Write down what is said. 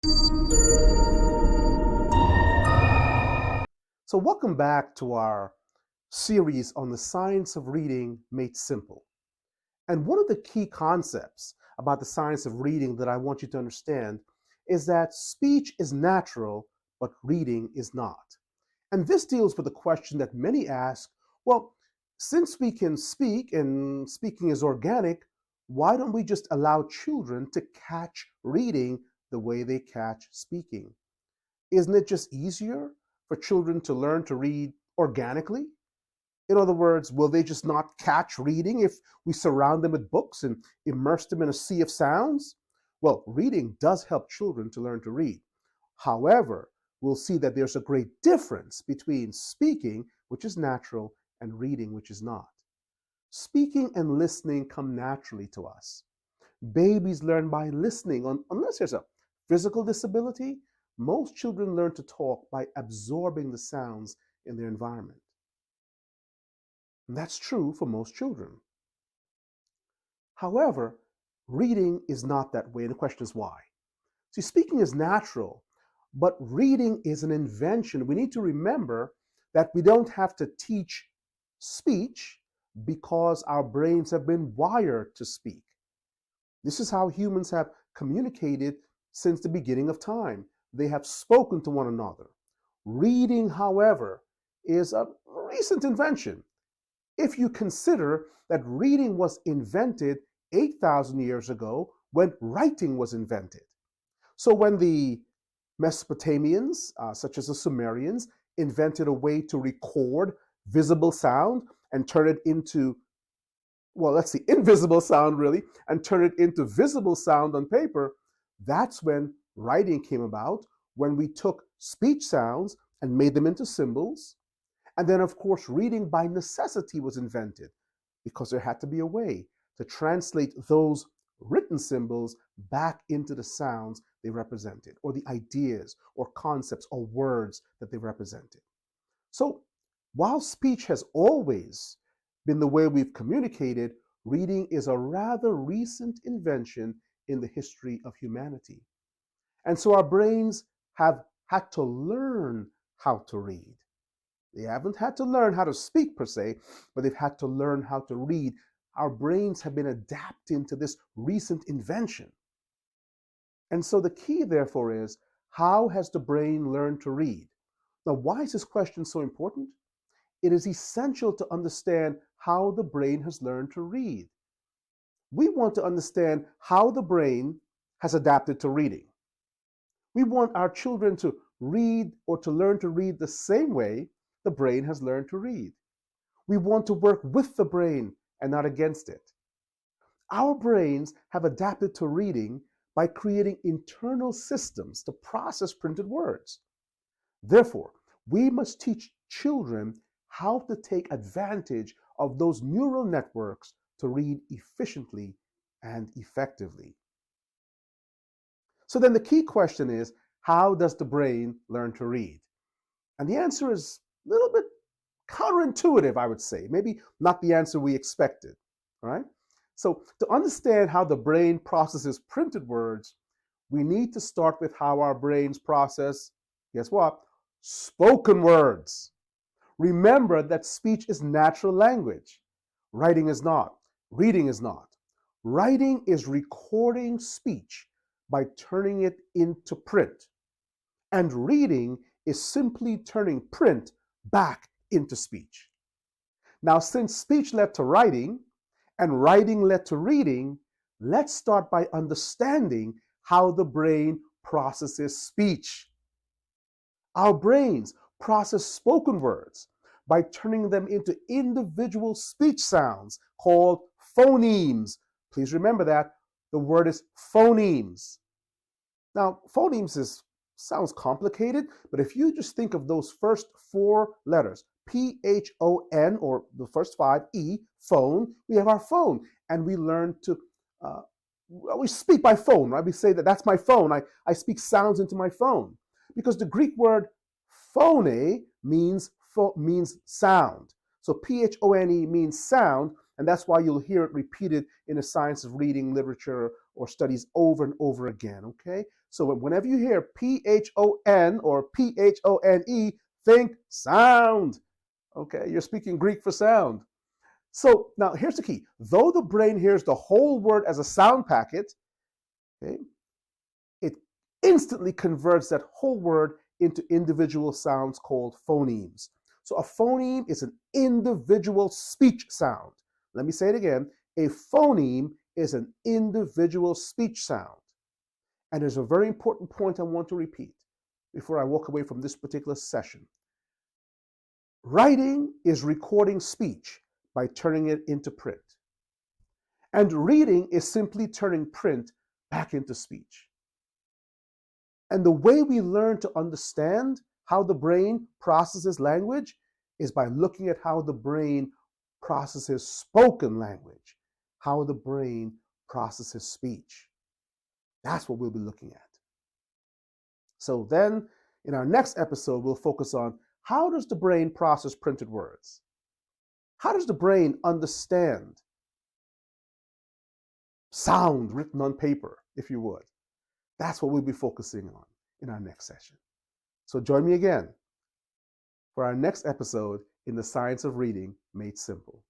So, welcome back to our series on the science of reading made simple. And one of the key concepts about the science of reading that I want you to understand is that speech is natural, but reading is not. And this deals with the question that many ask, well, since we can speak and speaking is organic, why don't we just allow children to catch reading the way they catch speaking? Isn't it just easier for children to learn to read organically? In other words, will they just not catch reading if we surround them with books and immerse them in a sea of sounds? Well, reading does help children to learn to read. However, we'll see that there's a great difference between speaking, which is natural, and reading, which is not. Speaking and listening come naturally to us. Babies learn by listening. Unless there's a physical disability, most children learn to talk by absorbing the sounds in their environment. And that's true for most children. However, reading is not that way, and the question is why. See, speaking is natural, but reading is an invention. We need to remember that we don't have to teach speech because our brains have been wired to speak. This is how humans have communicated since the beginning of time. They have spoken to one another. Reading, however, is a recent invention. If you consider that reading was invented 8,000 years ago when writing was invented. So when the Mesopotamians, such as the Sumerians, invented a way to record visible sound and turn it into, well, let's see, invisible sound really, and turn it into visible sound on paper, that's when writing came about, when we took speech sounds and made them into symbols. And then, of course, reading by necessity was invented because there had to be a way to translate those written symbols back into the sounds they represented, or the ideas or concepts or words that they represented. So while speech has always been the way we've communicated, reading is a rather recent invention in the history of humanity. And so our brains have had to learn how to read. They haven't had to learn how to speak per se, but they've had to learn how to read. Our brains have been adapting to this recent invention. And so the key, therefore, is how has the brain learned to read? Now, why is this question so important? It is essential to understand how the brain has learned to read. We want to understand how the brain has adapted to reading. We want our children to read or to learn to read the same way the brain has learned to read. We want to work with the brain and not against it. Our brains have adapted to reading by creating internal systems to process printed words. Therefore, we must teach children how to take advantage of those neural networks to read efficiently and effectively. So then the key question is, how does the brain learn to read? And the answer is a little bit counterintuitive, I would say. Maybe not the answer we expected. All right? So to understand how the brain processes printed words, we need to start with how our brains process, guess what? Spoken words. Remember that speech is natural language. Writing is not. Reading is not. Writing is recording speech by turning it into print. And reading is simply turning print back into speech. Now, since speech led to writing and writing led to reading, let's start by understanding how the brain processes speech. Our brains process spoken words by turning them into individual speech sounds called phonemes. Please remember that the word is phonemes. Now, sounds complicated, but if you just think of those first four letters, PHON, or the first five, E, phone, we have our phone, and we learn to, we speak by phone, right? We say that that's my phone. I speak sounds into my phone because the Greek word phone means sound. So PHONE means sound, and that's why you'll hear it repeated in the science of reading, literature, or studies over and over again, okay? So whenever you hear P-H-O-N or P-H-O-N-E, think sound. Okay, you're speaking Greek for sound. So now here's the key. Though the brain hears the whole word as a sound packet, okay, it instantly converts that whole word into individual sounds called phonemes. So a phoneme is an individual speech sound. Let me say it again. A phoneme is an individual speech sound. And there's a very important point I want to repeat before I walk away from this particular session. Writing is recording speech by turning it into print. And reading is simply turning print back into speech. And the way we learn to understand how the brain processes language is by looking at how the brain processes spoken language, how the brain processes speech. That's what we'll be looking at. So then, in our next episode, we'll focus on how does the brain process printed words? How does the brain understand sound written on paper, if you would? That's what we'll be focusing on in our next session. So join me again for our next episode in the Science of Reading Made Simple.